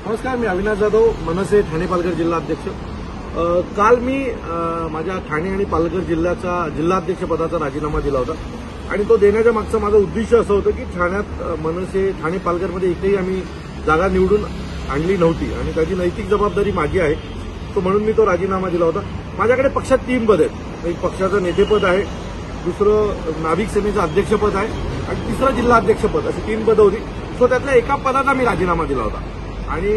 नमस्कार, मी अविनाश जाधव, मनसे ठाणे पालघर जिल्हा अध्यक्ष। काल मी माझ्या ठाणे आणि पालघर जिल्हाध्यक्ष पदाचा राजीनामा दिला होता आणि तो देण्याच्या मागचं माझं उद्दिष्ट असं होतं की ठाण्यात मनसे ठाणे पालघरमध्ये एकही आम्ही जागा निवडून आणली नव्हती आणि त्याची नैतिक जबाबदारी माझी आहे, तो म्हणून मी तो राजीनामा दिला होता। माझ्याकडे पक्षात 3 पद आहेत। एक पक्षाचं नेतेपद आहे, दुसरं नाविक सेनेचं अध्यक्षपद आहे आणि तिसरं जिल्हाध्यक्षपद, अशी 3 पदं होती। सो त्यातल्या एका पदाचा मी राजीनामा दिला होता आणि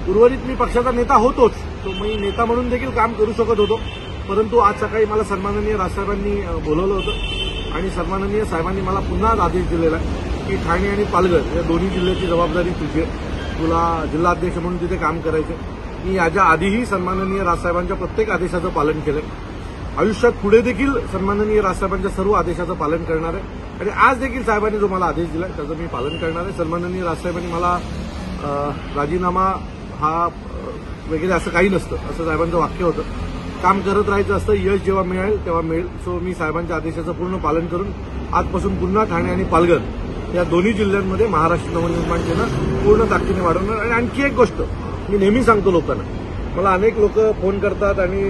उर्वरित मी पक्षाचा नेता होतोच, तो मी नेता म्हणून देखील काम करू शकत होतो। परंतु आज सकाळी मला सन्माननीय राजसाहेबांनी बोलवलं होतं आणि सन्माननीय साहेबांनी मला पुन्हा आदेश दिलेला आहे की ठाणे आणि पालघर या दोन्ही जिल्ह्याची जबाबदारी तुझी आहे, तुला जिल्हाध्यक्ष म्हणून तिथे काम करायचं। मी याच्या आधीही सन्माननीय राजसाहेबांच्या प्रत्येक आदेशाचं पालन केलं, आयुष्यात पुढे देखील सन्माननीय राजसाहेबांच्या सर्व आदेशाचं पालन करणार आहे आणि आज देखील साहेबांनी जो मला आदेश दिला त्याचं मी पालन करणार आहे। सन्माननीय राजसाहेबांनी मला राजीनामा हा वगैरे असं काही नसतं, असं साहेबांचं वाक्य होतं। काम करत राहायचं असतं, यश जेव्हा मिळेल तेव्हा मिळेल। सो मी साहेबांच्या आदेशाचं पूर्ण पालन करून आजपासून पुन्हा ठाणे आणि पालघर या दोन्ही जिल्ह्यांमध्ये महाराष्ट्र नवनिर्माण सेना पूर्ण ताकदीने वाढवणार। आणि आणखी एक गोष्ट मी नेहमी सांगतो लोकांना, मला अनेक लोक फोन करतात आणि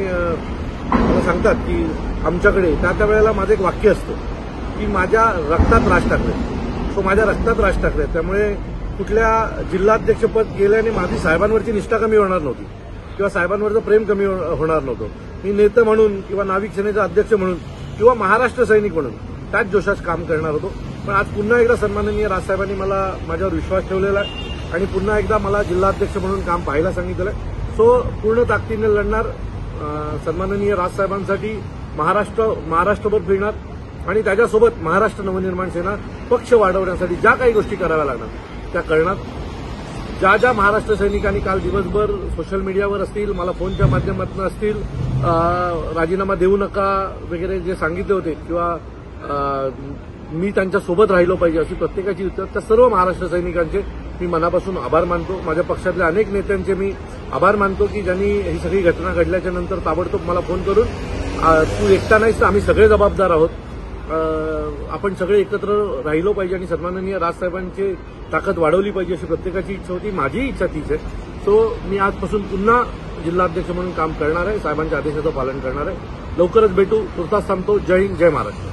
मला सांगतात की आमच्याकडे त्या वेळेला माझं एक वाक्य असतं की माझ्या रक्तात राज ठाकरे, सो माझ्या रक्तात राज ठाकरे, त्यामुळे कुठल्या जिल्हाध्यक्षपद गेल्याने माझी साहेबांवरची निष्ठा कमी होणार नव्हती किंवा साहेबांवरचं प्रेम कमी होणार नव्हतं। मी नेते म्हणून किंवा नाविक सेनेचा अध्यक्ष म्हणून किंवा महाराष्ट्र सैनिक म्हणून त्याच जोशात काम करणार होतो। पण आज पुन्हा एकदा सन्माननीय राजसाहेबांनी मला माझ्यावर विश्वास ठेवलेला आहे आणि पुन्हा एकदा मला जिल्हाध्यक्ष म्हणून काम पाहायला सांगितलं आहे। सो पूर्ण ताकदीने लढणार, सन्माननीय राजसाहेबांसाठी महाराष्ट्रभर फिरणार आणि त्याच्यासोबत महाराष्ट्र नवनिर्माण सेना पक्ष वाढवण्यासाठी ज्या काही गोष्टी कराव्या लागणार त्या करणार। ज्या महाराष्ट्र सैनिकांनी काल दिवसभर सोशल मीडियावर असतील, मला फोनच्या माध्यमातून असतील, राजीनामा देऊ नका वगैरे जे सांगितले होते किंवा मी त्यांच्यासोबत राहिलो पाहिजे अशी प्रत्येकाची उत्तर, त्या सर्व महाराष्ट्र सैनिकांचे मी मनापासून आभार मानतो। माझ्या पक्षातल्या अनेक नेत्यांचे मी आभार मानतो की ज्यांनी ही सगळी घटना घडल्याच्या नंतर ताबडतोब मला फोन करून तू एकटा नाहीस, तर आम्ही सगळे जबाबदार आहोत, आपण सगळे एकत्र राहिलो पाहिजे आणि सन्माननीय राजसाहेबांची ताकद वाढवली पाहिजे अशी प्रत्येकाची इच्छा होती, माझीही इच्छा तीच आहे। सो मी आजपासून पुन्हा जिल्हाध्यक्ष म्हणून काम करणार आहे, साहेबांच्या आदेशाचं पालन करणार आहे। लवकरच भेटू, तुर्तास थांबतो। जय हिंद, जय महाराष्ट्र।